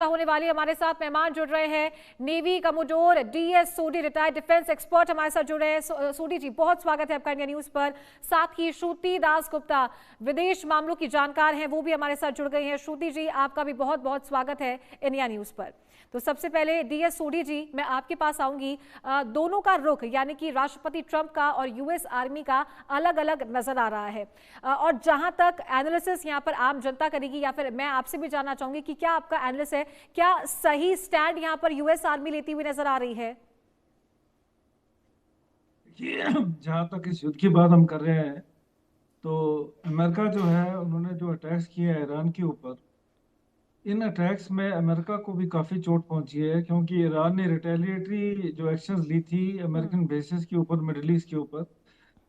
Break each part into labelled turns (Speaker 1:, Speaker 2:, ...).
Speaker 1: होने वाली। हमारे साथ मेहमान जुड़ रहे हैं नेवी कमोडोर डीएस सोडी, रिटायर्ड डिफेंस एक्सपर्ट हमारे साथ जुड़ रहे हैं। सोडी जी, बहुत स्वागत है आपका इंडिया न्यूज पर। साथ ही श्रुति दास गुप्ता, विदेश मामलों की जानकार हैं, वो भी हमारे साथ जुड़ गई हैं। श्रुति जी, आपका भी बहुत बहुत स्वागत है इंडिया न्यूज पर। तो सबसे पहले डीएस सोडी जी, मैं आपके पास आऊंगी। दोनों का रुख, यानी कि राष्ट्रपति ट्रंप का और यूएस आर्मी का अलग अलग नजर आ रहा है। और जहां तक एनालिसिस यहाँ पर आम जनता करेगी, या फिर मैं आपसे भी जानना चाहूंगी कि क्या आपका एनालिसिस है, क्या सही स्टैंड यहाँ पर यूएस आर्मी लेती हुई नजर आ रही है?
Speaker 2: जहाँ तक इस युद्ध की बात हम कर रहे हैं, तो अमेरिका जो है उन्होंने जो अटैक्स किए हैं ईरान के ऊपर, इन अटैक्स में अमेरिका को भी काफ़ी चोट पहुंची है, क्योंकि ईरान ने रिटेलिएटरी जो एक्शंस ली थी अमेरिकन बेसिस के ऊपर, मिडिल ईस्ट के ऊपर,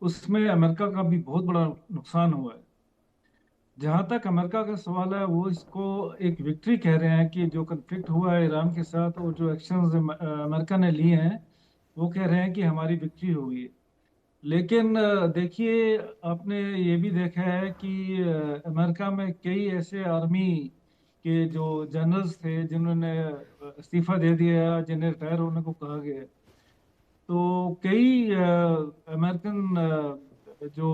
Speaker 2: उसमें अमेरिका का भी बहुत बड़ा नुकसान हुआ है। जहाँ तक अमेरिका का सवाल है, वो इसको एक विक्ट्री कह रहे हैं कि जो कन्फ्लिक्ट हुआ है ईरान के साथ और जो एक्शंस अमेरिका ने लिए हैं, वो कह रहे हैं कि हमारी विक्ट्री हुई है। लेकिन देखिए, आपने ये भी देखा है कि अमेरिका में कई ऐसे आर्मी के जो जनरल्स थे जिन्होंने इस्तीफा दे दिया है, जिन्हें रिटायर होने को कहा गया है। तो कई अमेरिकन जो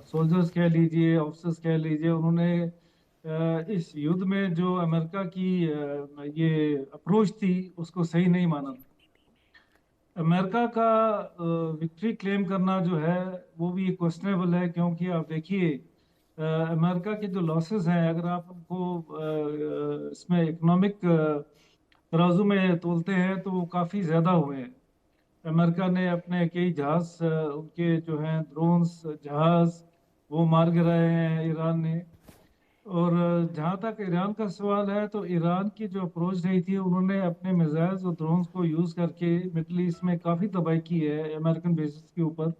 Speaker 2: सोल्जर्स कह लीजिए, ऑफिसर्स कह लीजिए, उन्होंने इस युद्ध में जो अमेरिका की ये अप्रोच थी उसको सही नहीं माना। अमेरिका का विक्ट्री क्लेम करना जो है वो भी क्वेश्चनेबल है, क्योंकि आप देखिए अमेरिका के जो लॉसेस हैं, अगर आप उनको इसमें इकोनॉमिक तराजू में तोलते हैं तो वो काफ़ी ज़्यादा हुए हैं। अमेरिका ने अपने कई जहाज, उनके जो हैं ड्रोन्स जहाज, वो मार गिराए हैं ईरान ने। और जहाँ तक ईरान का सवाल है, तो ईरान की जो अप्रोच रही थी, उन्होंने अपने मिसाइल्स और ड्रोन्स को यूज़ करके मिडल ईस्ट में काफ़ी तबाही की है अमेरिकन बेसिस के ऊपर।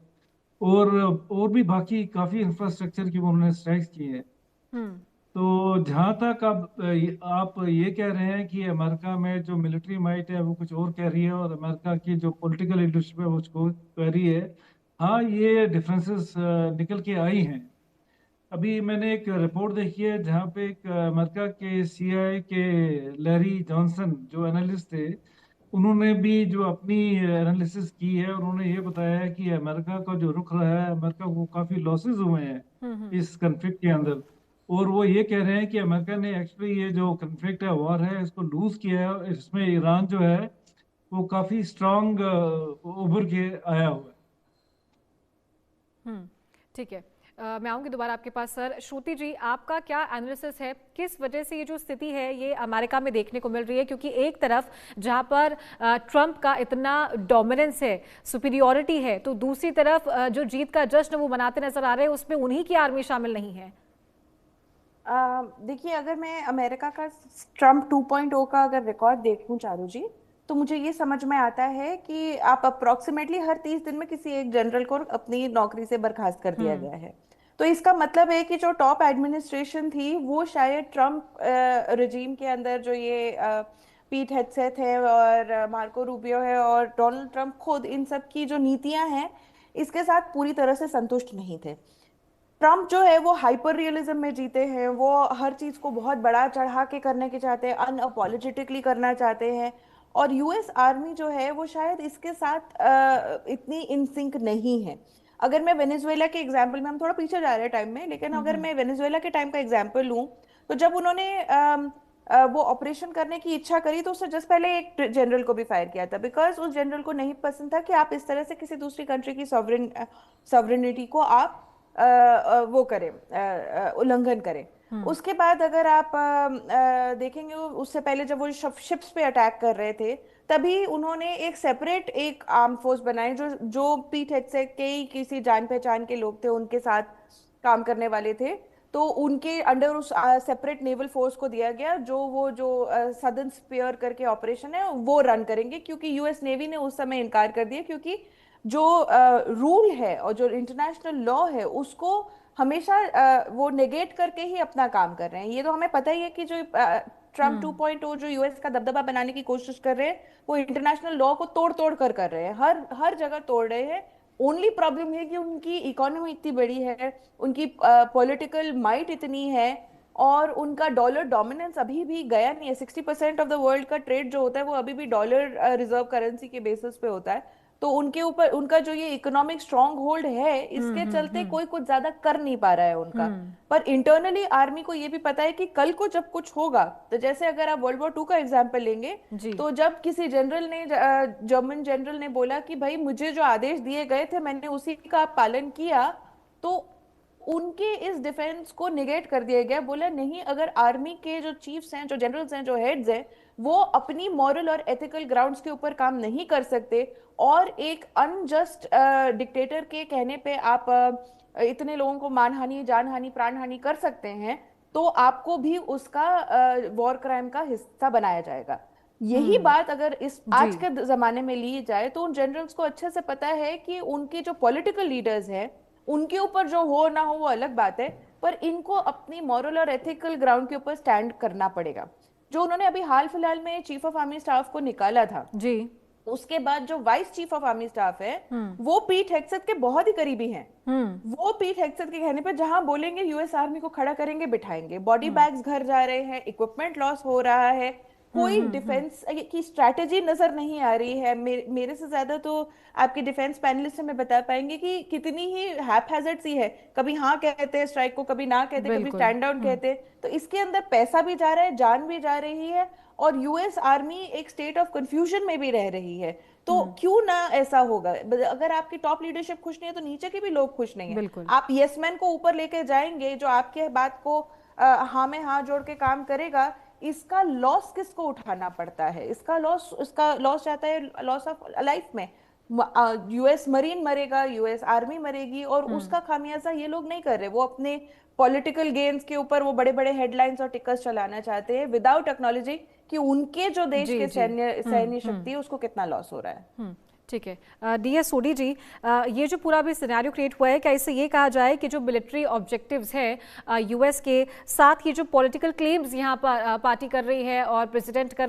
Speaker 2: और भी बाकी काफ़ी इंफ्रास्ट्रक्चर की उन्होंने स्ट्राइक्स की है।
Speaker 1: हम्म।
Speaker 2: तो जहाँ तक आप ये कह रहे हैं कि अमेरिका में जो मिलिट्री माइट है वो कुछ और कह रही है, और अमेरिका की जो पॉलिटिकल लीडरशिप है वो कुछ और कह रही है। हाँ, ये डिफरेंसेस निकल के आई हैं। अभी मैंने एक रिपोर्ट देखी है जहाँ पे एक अमेरिका के सीआईए के लैरी जॉनसन जो एनालिस्ट थे, उन्होंने भी जो अपनी एनालिसिस की है, उन्होंने ये बताया है कि अमेरिका का जो रुख रहा है, अमेरिका को काफ़ी लॉसेस हुए हैं
Speaker 1: हम्म।
Speaker 2: इस कन्फ्लिक्ट के अंदर। और वो ये कह रहे हैं कि अमेरिका ने एक्चुअली ये जो कन्फ्लिक्ट है, वॉर है, इसको लूज किया है, और इसमें ईरान जो है वो काफ़ी स्ट्रांग उभर के आया हुआ है।
Speaker 1: हम्म। ठीक है। मैं आऊंगी दोबारा आपके पास सर। श्रुति जी, आपका क्या एनालिसिस है, किस वजह से ये जो स्थिति है ये अमेरिका में देखने को मिल रही है? क्योंकि एक तरफ जहां पर ट्रंप का इतना डोमिनेंस है, सुपीरियॉरिटी है, तो दूसरी तरफ जो जीत का जश्न वो मनाते नजर आ रहे हैं, उसमें उन्हीं की आर्मी शामिल नहीं है।
Speaker 3: देखिए, अगर मैं अमेरिका का ट्रम्प 2.0 का अगर रिकॉर्ड देखूं चारू जी, तो मुझे ये समझ में आता है कि आप अप्रोक्सीमेटली हर 30 दिन में किसी एक जनरल को अपनी नौकरी से बर्खास्त कर दिया
Speaker 1: हम्म।
Speaker 3: गया है। तो इसका मतलब है कि जो टॉप एडमिनिस्ट्रेशन थी वो शायद ट्रम्प रजीम के अंदर जो ये पीट हेगसेथ है और मार्को रूबियो है और डोनाल्ड ट्रम्प खुद, इन सब की जो नीतियां हैं इसके साथ पूरी तरह से संतुष्ट नहीं थे। ट्रम्प जो है वो हाइपर रियलिज्म में जीते हैं, वो हर चीज को बहुत बड़ा चढ़ा के करने के चाहते हैं, अनअपोलोजेटिकली करना चाहते हैं। और यूएस आर्मी जो है वो शायद इसके साथ इतनी इन सिंक नहीं है। अगर मैं वेनेजुएला के एग्जाम्पल में, हम थोड़ा पीछे जा रहे हैं टाइम में, लेकिन अगर
Speaker 1: हम्म।
Speaker 3: मैं वेनेजुएला के टाइम का एग्जाम्पल लूँ, तो जब उन्होंने वो ऑपरेशन करने की इच्छा करी तो उससे जस्ट पहले एक जनरल को भी फायर किया था, बिकॉज उस जनरल को नहीं पसंद था कि आप इस तरह से किसी दूसरी कंट्री की सॉवरेनिटी को आप वो करें, उल्लंघन करें।
Speaker 1: हम्म।
Speaker 3: उसके बाद अगर आप देखेंगे, उससे पहले जब वो शिप्स पे अटैक कर रहे थे, तभी उन्होंने एक सेपरेट एक आर्म फोर्स बनाई, जो जो पीठ से कई किसी जान पहचान के लोग थे उनके साथ काम करने वाले थे। तो उनके अंडर उस सेपरेट नेवल फोर्स को दिया गया, जो वो जो सदर्न स्पीयर करके ऑपरेशन है वो रन करेंगे, क्योंकि यूएस नेवी ने उस समय इनकार कर दिया, क्योंकि जो रूल है और जो इंटरनेशनल लॉ है उसको हमेशा वो नेगेट करके ही अपना काम कर रहे हैं। ये तो हमें पता ही है कि जो ट्रम्प
Speaker 1: हम्म।
Speaker 3: 2.0 जो यूएस का दबदबा बनाने की कोशिश कर रहे हैं, वो इंटरनेशनल लॉ को तोड़ तोड़ कर रहे हैं, हर हर जगह तोड़ रहे हैं। ओनली प्रॉब्लम है कि उनकी इकोनॉमी इतनी बड़ी है, उनकी पॉलिटिकल माइट इतनी है और उनका डॉलर डोमिनेंस अभी भी गया नहीं है। 60% ऑफ द वर्ल्ड का ट्रेड जो होता है वो अभी भी डॉलर रिजर्व करेंसी के बेसिस पे होता है। तो उनके ऊपर उनका जो ये इकोनॉमिक स्ट्रॉन्ग होल्ड है, इसके चलते कोई कुछ ज्यादा कर नहीं पा रहा है उनका। पर इंटरनली आर्मी को ये भी पता है कि कल को जब कुछ होगा, तो जैसे अगर आप वर्ल्ड वॉर 2 का एग्जाम्पल लेंगे, तो जब किसी जनरल ने, जर्मन जनरल ने बोला कि भाई मुझे जो आदेश दिए गए थे मैंने उसी का पालन किया, तो उनके इस डिफेंस को निगेट कर दिया गया। बोला नहीं, अगर आर्मी के जो चीफ्स हैं, जो जनरल्स हैं, जो हेड्स हैं, वो अपनी मॉरल और एथिकल ग्राउंड्स के ऊपर काम नहीं कर सकते और एक अनजस्ट डिक्टेटर के कहने पे आप इतने लोगों को मानहानि, जानहानि, प्राणहानि कर सकते हैं, तो आपको भी उसका वॉर क्राइम का हिस्सा बनाया जाएगा। यही बात अगर इस आज के जमाने में ली जाए तो उन जनरल्स को अच्छे से पता है कि उनके जो पॉलिटिकल लीडर्स हैं उनके ऊपर जो हो ना हो वो अलग बात है, पर इनको अपनी मॉरल और एथिकल ग्राउंड के ऊपर स्टैंड करना पड़ेगा। जो उन्होंने अभी हाल फिलहाल में चीफ ऑफ आर्मी स्टाफ को निकाला था
Speaker 1: जी,
Speaker 3: उसके बाद जो vice chief of army staff है वो पीट हेग्सेथ के बहुत ही करीबी हैं। वो पीट हेग्सेथ के कहने पर जहां बोलेंगे यूएस आर्मी को खड़ा करेंगे, बिठाएंगे। बॉडी बैग्स घर जा रहे हैं, इक्विपमेंट लॉस हो रहा है, कोई डिफेंस की स्ट्रैटेजी नजर नहीं आ रही है। मेरे से ज्यादा तो आपके डिफेंस पैनलिस्ट हमें बता पाएंगे कि कितनी ही हैपहैजर्ड सी है, कभी हाँ कहते हैं स्ट्राइक को, कभी ना कहते, कभी स्टैंड डाउन कहते हैं। तो इसके अंदर पैसा भी जा रहा है, जान भी जा रही है, और यूएस आर्मी एक स्टेट ऑफ कंफ्यूजन में भी रह रही है। तो क्यों ना ऐसा होगा? अगर आपकी टॉप लीडरशिप खुश नहीं है तो नीचे के भी लोग खुश नहीं है। आप यस मैन को ऊपर लेके जाएंगे जो आपके बात को हाँ में हाँ जोड़ के काम करेगा, इसका लॉस किसको उठाना पड़ता है? इसका लॉस जाता है लॉस ऑफ लाइफ में। यूएस मरीन मरेगा, यूएस आर्मी मरेगी, और उसका खामियाजा ये लोग नहीं कर रहे। वो अपने पॉलिटिकल गेम्स के ऊपर वो बड़े बड़े हेडलाइंस और टिकर्स चलाना चाहते हैं विदाउट टेक्नोलॉजी कि उनके जो देश के सैन्य शक्ति है उसको कितना लॉस हो रहा है।
Speaker 1: ठीक है डीएस सोडी जी, ये जो पूरा भी सिनेरियो क्रिएट हुआ है, क्या इससे ये कहा जाए कि जो मिलिट्री ऑब्जेक्टिव्स हैं यूएस के, साथ ही जो पॉलिटिकल क्लेम्स यहाँ पर पार्टी कर रही है और प्रेसिडेंट कर